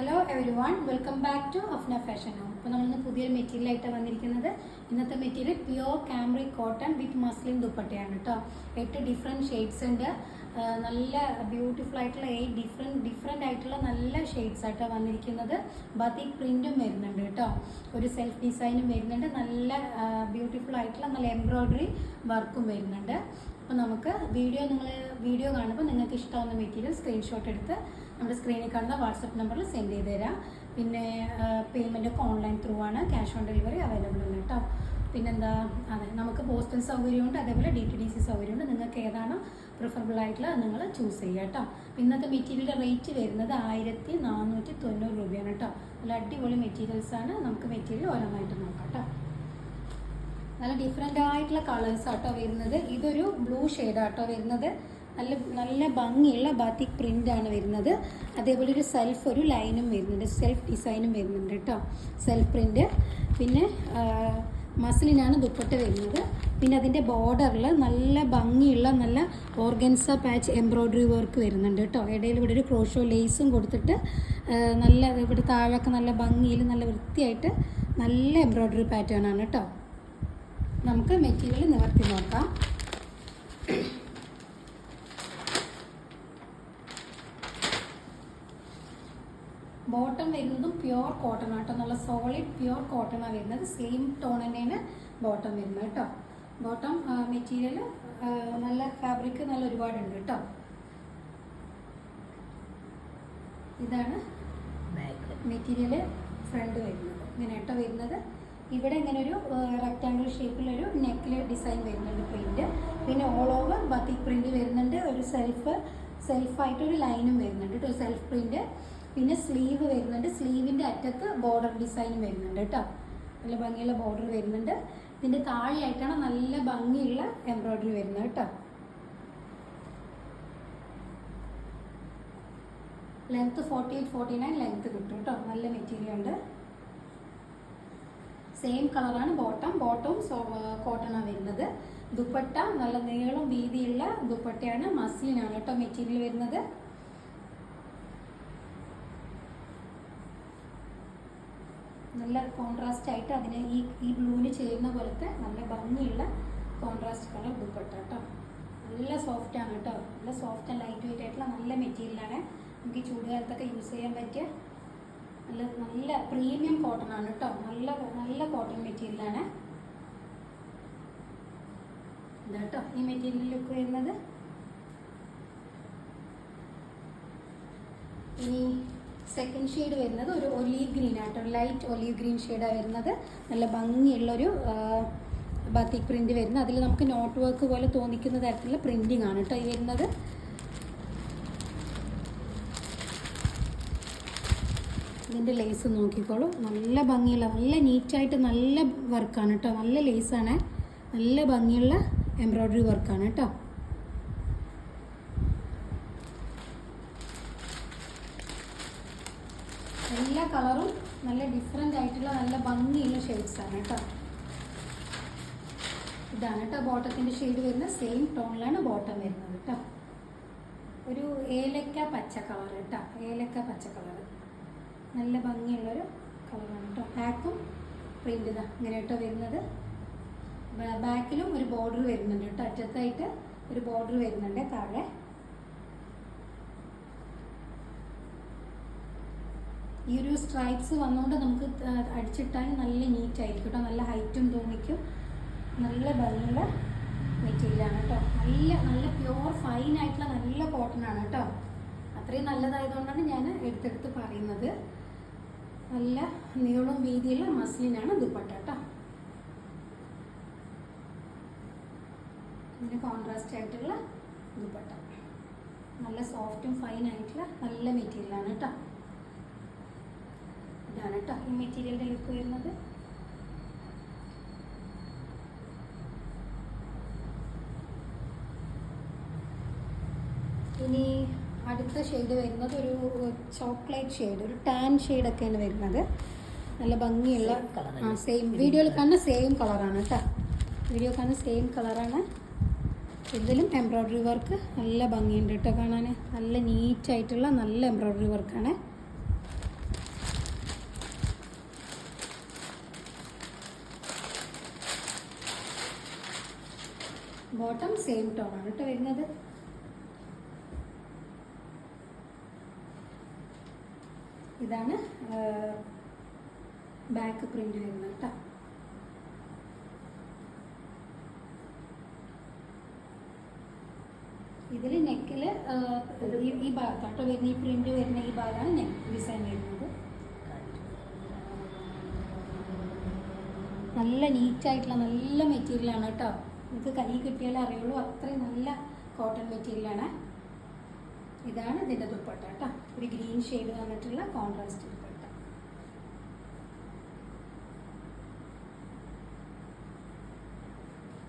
Hello everyone, welcome back to Afna fashion house. അപ്പോൾ നമ്മളിന്ന് പുതിയൊരു മെറ്റീരിയലായിട്ടാണ് വന്നിരിക്കുന്നത്. ഇന്നത്തെ material pure cambric cotton with muslin ദുപ്പട്ടയാണ് കേട്ടോ. 8 ഡിഫറെൻറ്റ് ഷെയ്ഡ്സ് ഉണ്ട്. നല്ല ബ്യൂട്ടിഫുൾ ആയിട്ടുള്ള 8 ഡിഫറെൻ്റ് ആയിട്ടുള്ള നല്ല ഷെയ്ഡ്സ് ആയിട്ടാണ് വന്നിരിക്കുന്നത്. ബാത്തിക് പ്രിൻറ്റും വരുന്നുണ്ട് കേട്ടോ. ഒരു സെൽഫ് ഡിസൈനും വരുന്നുണ്ട്. നല്ല ബ്യൂട്ടിഫുൾ ആയിട്ടുള്ള നല്ല എംബ്രോയ്ഡറി വർക്കും വരുന്നുണ്ട്. അപ്പോൾ നമുക്ക് വീഡിയോ കാണുമ്പോൾ നിങ്ങൾക്ക് ഇഷ്ടമാവുന്ന മെറ്റീരിയൽ സ്ക്രീൻഷോട്ട് എടുത്ത് നമ്മുടെ സ്ക്രീനിൽ കാണുന്ന വാട്സപ്പ് നമ്പറിൽ സെൻഡ് ചെയ്ത് തരാം. പിന്നെ പേയ്മെൻറ്റൊക്കെ ഓൺലൈൻ ത്രൂ ആണ്. ക്യാഷ് ഓൺ ഡെലിവറി അവൈലബിൾ ആണ് കേട്ടോ. പിന്നെന്താ, അതെ, നമുക്ക് പോസ്റ്റൽ സൗകര്യമുണ്ട്, അതേപോലെ DTDC സൗകര്യമുണ്ട്. നിങ്ങൾക്ക് ഏതാണോ പ്രിഫറബിൾ ആയിട്ടുള്ള നിങ്ങൾ ചൂസ് ചെയ്യുക കേട്ടോ. ഇന്നത്തെ മെറ്റീരിയലിൻ്റെ റേറ്റ് വരുന്നത് 1490 രൂപയാണ് കേട്ടോ. നല്ല അടിപൊളി മെറ്റീരിയൽസാണ്. നമുക്ക് മെറ്റീരിയൽ ഓരോന്നായിട്ട് നോക്കാം കേട്ടോ. നല്ല ഡിഫറെൻ്റ് ആയിട്ടുള്ള കളേഴ്സ് ആട്ടോ വരുന്നത്. ഇതൊരു ബ്ലൂ ഷെയ്ഡാട്ടോ വരുന്നത്. നല്ല ഭംഗിയുള്ള ബാത്തിക് പ്രിൻ്റാണ് വരുന്നത്. അതേപോലെ ഒരു ലൈനും വരുന്നുണ്ട്, സെൽഫ് ഡിസൈനും വരുന്നുണ്ട് കേട്ടോ. Self print. പിന്നെ മസ്ലിനാണ് ദുപ്പട്ട വരുന്നത്. പിന്നെ അതിൻ്റെ ബോർഡറിൽ നല്ല ഭംഗിയുള്ള നല്ല ഓർഗൻസ പാച്ച് എംബ്രോയ്ഡറി വർക്ക് വരുന്നുണ്ട് കേട്ടോ. ഇടയിൽ ഇവിടെ ഒരു ക്രോഷോ ലേസും കൊടുത്തിട്ട് നല്ല ഇവിടെ താഴൊക്കെ നല്ല ഭംഗിയിൽ നല്ല വൃത്തിയായിട്ട് നല്ല എംബ്രോയ്ഡറി പാറ്റേൺ ആണ് കേട്ടോ. നമുക്ക് മെറ്റീരിയൽ നിവർത്തി നോക്കാം. ബോട്ടം വരുന്നതും പ്യുവർ കോട്ടൺ ആട്ടോ. നല്ല സോളിഡ് പ്യുവർ കോട്ടണാണ് വരുന്നത്. സെയിം ടോൺ തന്നെയാണ് ബോട്ടം വരുന്നത് കേട്ടോ. ബോട്ടം മെറ്റീരിയൽ നല്ല ഫാബ്രിക് നല്ല ഒരുപാടുണ്ട് കേട്ടോ. ഇതാണ് മെറ്റീരിയൽ ഫ്രണ്ട് വരുന്നത്. ഇങ്ങനെ കേട്ടോ വരുന്നത്. ഇവിടെ ഇങ്ങനെ ഒരു റെക്റ്റാങ്കിൾ ഷേപ്പിലൊരു നെക്കിൽ ഡിസൈൻ വരുന്നുണ്ട് പ്രിൻറ്റ്. പിന്നെ ഓൾ ഓവർ ബാത്തിക് പ്രിൻറ്റ് വരുന്നുണ്ട്. ഒരു സെൽഫായിട്ടൊരു ലൈനും വരുന്നുണ്ട് കേട്ടോ, സെൽഫ് പ്രിൻറ്റ്. പിന്നെ സ്ലീവ് വരുന്നുണ്ട്. സ്ലീവിൻ്റെ അറ്റത്ത് ബോർഡർ ഡിസൈനും വരുന്നുണ്ട് കേട്ടോ. നല്ല ഭംഗിയുള്ള ബോർഡർ വരുന്നുണ്ട്. ഇതിൻ്റെ താഴെയായിട്ടാണ് നല്ല ഭംഗിയുള്ള എംബ്രോയ്ഡറി വരുന്നത് കേട്ടോ. ലെങ്ത്ത് 48-49 ലെങ്ത്ത് കിട്ടും കേട്ടോ. നല്ല മെറ്റീരിയൽ ഉണ്ട്. സെയിം കളറാണ് ബോട്ടവും കോട്ടണാണ് വരുന്നത്. ദുപ്പട്ട നല്ല നീളം വീതിയുള്ള ദുപ്പട്ടയാണ്. മസ്ലിനാണ് കേട്ടോ മെറ്റീരിയൽ വരുന്നത്. നല്ല കോൺട്രാസ്റ്റ് ആയിട്ട് അതിന് ഈ ബ്ലൂവിന് ചേരുന്ന പോലത്തെ നല്ല ഭംഗിയുള്ള കോൺട്രാസ്റ്റ് കളർ ദുപ്പട്ട കേട്ടോ. നല്ല സോഫ്റ്റ് ആണ് കേട്ടോ. നല്ല സോഫ്റ്റ് ആൻഡ് ലൈറ്റ് വെയിറ്റ് ആയിട്ടുള്ള നല്ല മെറ്റീരിയലാണ്. നമുക്ക് ഈ ചൂടുകാലത്തൊക്കെ യൂസ് ചെയ്യാൻ പറ്റിയ നല്ല പ്രീമിയം കോട്ടൺ ആണ് കേട്ടോ. നല്ല കോട്ടൺ മെറ്റീരിയലാണ് ഇതാട്ടോ. ഈ മെറ്റീരിയൽ ലുക്ക് വരുന്നത്. ഇനി സെക്കൻഡ് ഷെയ്ഡ് വരുന്നത് ഒരു ഒലീവ് ഗ്രീൻ ആട്ടോ. ലൈറ്റ് ഒലീവ് ഗ്രീൻ ഷെയ്ഡാണ് വരുന്നത്. നല്ല ഭംഗിയുള്ളൊരു ബാത്തിക് പ്രിന്റ് വരുന്നത്. അതിൽ നമുക്ക് നോട്ട് വർക്ക് പോലെ തോന്നിക്കുന്ന തരത്തിലുള്ള പ്രിന്റിംഗ് ആണ് കേട്ടോ ഈ വരുന്നത്. ഇതിൻ്റെ ലേസ് നോക്കിക്കോളൂ. നല്ല ഭംഗിയുള്ള നല്ല നീറ്റായിട്ട് നല്ല വർക്കാണ് കേട്ടോ. നല്ല ലേസാണ്. നല്ല ഭംഗിയുള്ള എംബ്രോയ്ഡറി വർക്കാണ് കേട്ടോ. എല്ലാ കളറും നല്ല ഡിഫറെൻ്റ് ആയിട്ടുള്ള നല്ല ഭംഗിയുള്ള ഷെയ്ഡ്സാണ് കേട്ടോ. ഇതാണ് കേട്ടോ ബോട്ടത്തിൻ്റെ ഷെയ്ഡ് വരുന്നത്. സെയിം ടോണിലാണ് ബോട്ടം വരുന്നത് കേട്ടോ. ഒരു ഏലക്ക പച്ച കളർ കേട്ടോ. ഏലക്ക പച്ച കളർ നല്ല ഭംഗിയുള്ളൊരു കളറാണ് കേട്ടോ. ബാക്കും പ്രിൻ്റ് ഇതാ ഇങ്ങനെ കേട്ടോ വരുന്നത്. ബാക്കിലും ഒരു ബോർഡർ വരുന്നുണ്ട് കേട്ടോ. അറ്റത്തായിട്ട് ഒരു ബോർഡർ വരുന്നുണ്ട് താഴെ. ഈ ഒരു സ്ട്രൈപ്സ് വന്നുകൊണ്ട് നമുക്ക് അടിച്ചിട്ടാൽ നല്ല നീറ്റായിരിക്കും കേട്ടോ. നല്ല ഹൈറ്റും തോന്നിക്കും. നല്ല ഭംഗിയുള്ള മെറ്റീരിയലാണ് കേട്ടോ. നല്ല പ്യുവർ ഫൈൻ ആയിട്ടുള്ള നല്ല കോട്ടൺ ആണ് കേട്ടോ. അത്രയും നല്ലതായതുകൊണ്ടാണ് ഞാൻ എടുത്തെടുത്ത് പറയുന്നത്. നല്ല നീളം വീതിയുള്ള മസ്ലിനാണ് ദുപ്പട്ട കേട്ടോ. ഇതിന് കോൺട്രാസ്റ്റ് ആയിട്ടുള്ള ദുപ്പട്ട. നല്ല സോഫ്റ്റും ഫൈൻ ആയിട്ടുള്ള നല്ല മെറ്റീരിയലാണ് കേട്ടോ. ഇതാണ് കേട്ടോ ഈ മെറ്റീരിയലിൻ്റെ ലുക്ക് വരുന്നത്. ഇനി അടുത്ത ഷെയ്ഡ് വരുന്നത് ഒരു ചോക്ലേറ്റ് ഷെയ്ഡ്, ഒരു ടാൻ ഷെയ്ഡൊക്കെയാണ് വരുന്നത്. നല്ല ഭംഗിയുള്ള സെയിം വീഡിയോയിൽ കാണുന്ന സെയിം കളറാണ് കേട്ടോ. വീഡിയോ കാണുന്ന സെയിം കളറാണ്. ഇതിലും എംബ്രോയ്ഡറി വർക്ക് നല്ല ഭംഗിയുണ്ട് കേട്ടോ കാണാൻ. നല്ല നീറ്റായിട്ടുള്ള നല്ല എംബ്രോയ്ഡറി വർക്കാണ്. ബോട്ടം സെയിം ടോൺ ആണ് കേട്ടോ വരുന്നത്. ഇതാണ് ബാക്ക് പ്രിന്റ് വരുന്നത് കേട്ടോ. ഇതിൽ നെക്കിൽ ഈ ഭാഗത്താട്ടോ വരുന്ന ഈ പ്രിന്റ് വരുന്ന ഈ ഭാഗമാണ് നെക്ക് ഡിസൈൻ വരുന്നത്. നല്ല നീറ്റായിട്ടുള്ള നല്ല മെറ്റീരിയലാണ് കേട്ടോ. നിങ്ങൾക്ക് കൈ കിട്ടിയാലേ അറിയുള്ളൂ, അത്രയും നല്ല കോട്ടൺ മെറ്റീരിയലാണ്. ഇതാണ് ഇതിൻ്റെ ദുപ്പട്ട കേട്ടോ. ഒരു ഗ്രീൻ ഷെയ്ഡ് വന്നിട്ടുള്ള കോൺട്രാസ്റ്റ് ദുപ്പട്ട.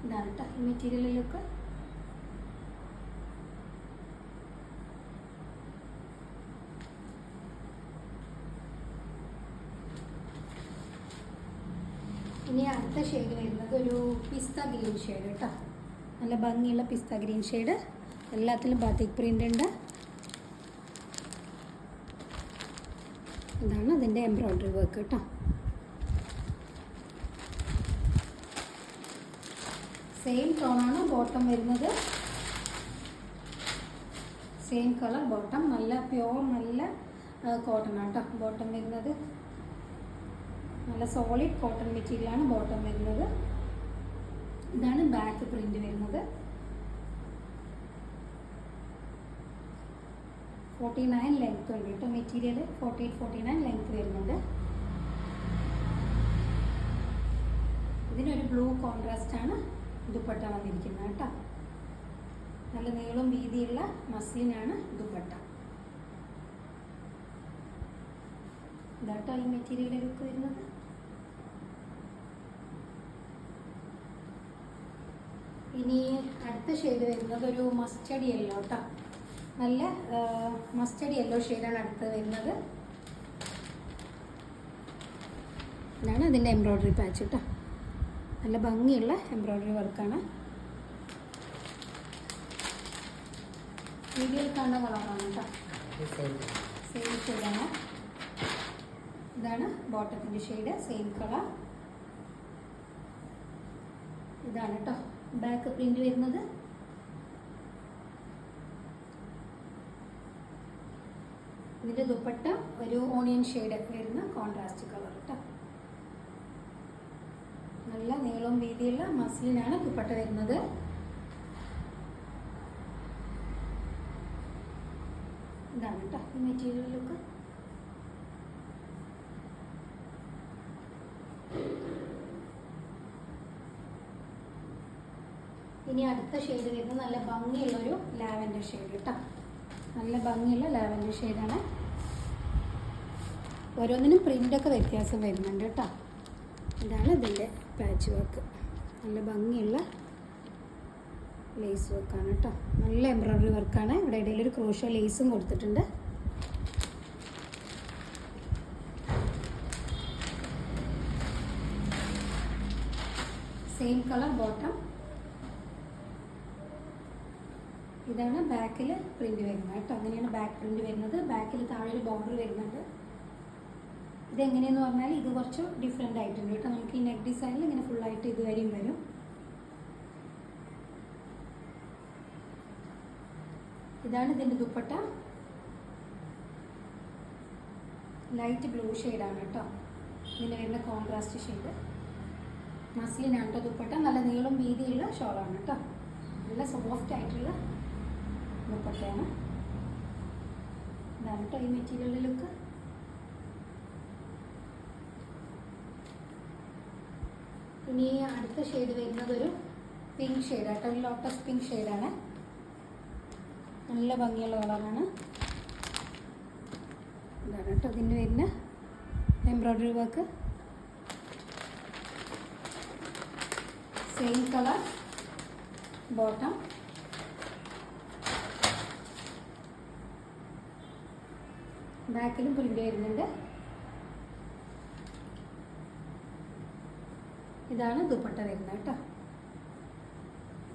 ഇതാണ് കേട്ടോ ഈ മെറ്റീരിയലിലൊക്കെ. ഇനി അടുത്ത ഷെയ്ഡ് വരുന്നത് ഒരു പിസ്ത ഗ്രീൻ ഷെയ്ഡ് കേട്ടോ. നല്ല ഭംഗിയുള്ള പിസ്ത ഗ്രീൻ ഷെയ്ഡ്. എല്ലാത്തിലും ബാത്തിക് പ്രിൻ്റ് ഉണ്ട്. ഇതാണ് അതിൻ്റെ എംബ്രോയ്ഡറി വർക്ക് കേട്ടോ. സെയിം ടോണാണ് ബോട്ടം വരുന്നത്. Same colour bottom. നല്ല പ്യോർ നല്ല കോട്ടൺ ആണ് കേട്ടോ ബോട്ടം വരുന്നത്. നല്ല സോളിഡ് കോട്ടൺ മെറ്റീരിയലാണ് ബോട്ടം വരുന്നത്. ഇതാണ് ബാക്ക് പ്രിന്റ് വരുന്നത്. 49 ലെങ്ത് ഉണ്ട് കേട്ടോ മെറ്റീരിയൽ. 48-49 ലെങ്ത് വരുന്നുണ്ട്. ഇതിനൊരു ബ്ലൂ കോൺട്രാസ്റ്റ് ആണ് ദുപ്പട്ട വന്നിരിക്കുന്നത് കേട്ടോ. നല്ല നീളം വീതിയുള്ള മസ്ലിനാണ് ദുപ്പട്ട. ഇതാട്ടോ ഈ മെറ്റീരിയൽ ലുക്ക് വരുന്നത്. ഇനി അടുത്ത ഷെയ്ഡ് വരുന്നത് ഒരു മസ്റ്റർഡ് യെല്ലോ കേട്ടോ. നല്ല മസ്റ്റർഡ് യെല്ലോ ഷെയ്ഡാണ് അടുത്ത് വരുന്നത്. ഇതാണ് അതിൻ്റെ എംബ്രോയ്ഡറി പാച്ച് കേട്ടോ. നല്ല ഭംഗിയുള്ള എംബ്രോയ്ഡറി വർക്കാണ്. വീഡിയോയിൽ കാണുന്ന കളറാണ് കേട്ടോ. സെയിം ഷെയ്ഡാണ്. ഇതാണ് ബോട്ടത്തിൻ്റെ ഷെയ്ഡ്. Same colour. ഇതാണ് കേട്ടോ ബാക്ക് പ്രിന്റ് വരുന്നത്. ഇതിൻ്റെ ദുപ്പട്ട ഒരു ഓണിയൻ ഷെയ്ഡ് വരുന്ന കോൺട്രാസ്റ്റ് കളർ കേട്ടോ. നല്ല നീളവും വീതിയുള്ള മസ്ലിനാണ് ദുപ്പട്ട വരുന്നത്. ഇതാണ് കേട്ടോ ഈ മെറ്റീരിയൽ ലുക്ക്. ഇനി അടുത്ത ഷെയ്ഡ് വരുന്നത് നല്ല ഭംഗിയുള്ളൊരു ലാവൻഡർ ഷെയ്ഡ് കേട്ടോ. നല്ല ഭംഗിയുള്ള ലാവൻഡർ ഷെയ്ഡാണ്. ഓരോന്നിനും പ്രിൻ്റൊക്കെ വ്യത്യാസം വരുന്നുണ്ട് കേട്ടോ. ഇതാണ് ഇതിൻ്റെ പാച്ച് വർക്ക്. നല്ല ഭംഗിയുള്ള ലേസ് വർക്കാണ് കേട്ടോ. നല്ല എംബ്രോയ്ഡറി വർക്കാണ്. ഇവിടെ ഇടയിൽ ഒരു ക്രോഷ്യോ ലേസും കൊടുത്തിട്ടുണ്ട്. Same colour bottom. ഇതാണ് ബാക്കിൽ പ്രിന്റ് വരുന്നത് കേട്ടോ. അങ്ങനെയാണ് ബാക്ക് പ്രിന്റ് വരുന്നത്. ബാക്കിൽ താഴെ ഒരു ബോർഡർ വരുന്നുണ്ട്. ഇതെങ്ങനെയെന്ന് പറഞ്ഞാൽ ഇത് കുറച്ച് ഡിഫറെൻ്റ് ആയിട്ടുണ്ട് കേട്ടോ. നമുക്ക് ഈ നെക്ക് ഡിസൈനിൽ ഇങ്ങനെ ഫുള്ളായിട്ട് ഇതുവരെയും വരും. ഇതാണ് ഇതിൻ്റെ ദുപ്പട്ട. ലൈറ്റ് ബ്ലൂ ഷെയ്ഡാണ് കേട്ടോ ഇതിന് വരുന്ന കോൺട്രാസ്റ്റ് ഷെയ്ഡ്. മസ്ലിനാണ് കേട്ടോ ദുപ്പട്ട. നല്ല നീളം വീതിയുള്ള ഷോളാണ് കേട്ടോ. നല്ല സോഫ്റ്റ് ആയിട്ടുള്ള ദുപ്പട്ടയാണ്. ഇതാണ് കേട്ടോ ഈ മെറ്റീരിയലിൻ്റെ ലുക്ക്. ഇനി അടുത്ത ഷെയ്ഡ് വരുന്നത് ഒരു പിങ്ക് ഷെയ്ഡ് കേട്ടോ. ഒരു ലോട്ടസ് പിങ്ക് ഷെയ്ഡാണ്. നല്ല ഭംഗിയുള്ള കളറാണ്. ഇതാണ് കേട്ടോ ഇതിന് വരുന്ന embroidery work. Same colour bottom. ബാക്കിലും പ്രിന്റ് വരുന്നുണ്ട്. ഇതാണ് ദുപ്പട്ട വരുന്നത് കേട്ടോ.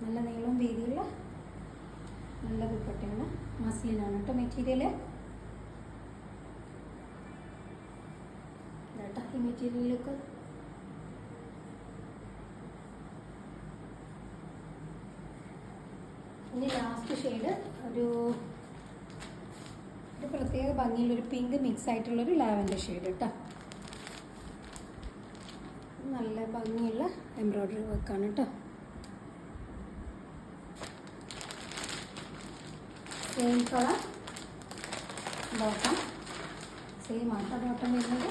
നല്ല നീളവും വീതിയുള്ള നല്ല ദുപ്പട്ടയാണ്. മസ്ലിനാണ് കേട്ടോ മെറ്റീരിയൽ. കേട്ടോ ഈ മെറ്റീരിയലൊക്കെ ഇനി ലാസ്റ്റ് ഷെയ്ഡ് ഒരു പ്രത്യേക ഭംഗിയുള്ളൊരു പിങ്ക് മിക്സ് ആയിട്ടുള്ളൊരു ലാവൻഡർ ഷെയ്ഡ് കേട്ടോ. നല്ല ഭംഗിയുള്ള എംബ്രോയ്ഡറി വർക്കാണ് കേട്ടോ. സെയിം കളർ ബോട്ടം, സെയിം ആട്ടോ ബോട്ടം വരുന്നത്.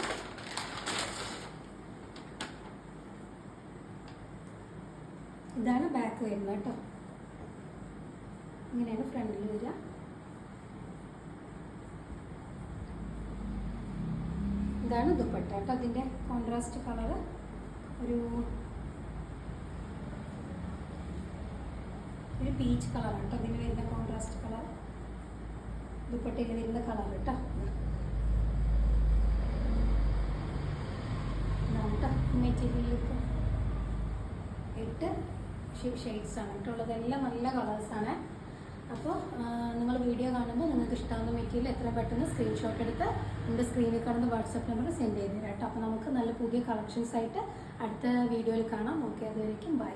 ഇതാണ് ബാക്ക് വരുന്നത് കേട്ടോ. ഇങ്ങനെയാണ് ഫ്രണ്ടിൽ വരിക. ഇതാണ് ദുപ്പട്ട കേട്ടോ. അതിൻ്റെ കോൺട്രാസ്റ്റ് കളർ ഒരു പീച്ച് കളറാണ് കേട്ടോ അതിന് വരുന്ന കോൺട്രാസ്റ്റ് കളർ. ദുപ്പട്ടയിൽ വരുന്ന കളർ കേട്ടോ. ഇതാണ് കേട്ടോ മെറ്റീരിയലിലേക്ക് 8 ഷെയ്ഡ്സാണ് കേട്ടോ ഉള്ളത്. എല്ലാം നല്ല കളേഴ്സാണ്. അപ്പോൾ നിങ്ങൾ വീഡിയോ കാണുമ്പോൾ നിങ്ങൾക്ക് ഇഷ്ടമാകുന്ന മെറ്റീരിയൽ എത്ര പെട്ടെന്ന് സ്ക്രീൻഷോട്ട് എടുത്ത് എൻ്റെ സ്ക്രീനിൽ കാണുന്ന വാട്സപ്പ് നമ്പർ സെൻഡ് ചെയ്ത് തരാം കേട്ടോ. അപ്പോൾ നമുക്ക് നല്ല പുതിയ കളക്ഷൻസ് ആയിട്ട് അടുത്ത വീഡിയോയിൽ കാണാം. ഓക്കെ, അതുവരേക്കും ബൈ.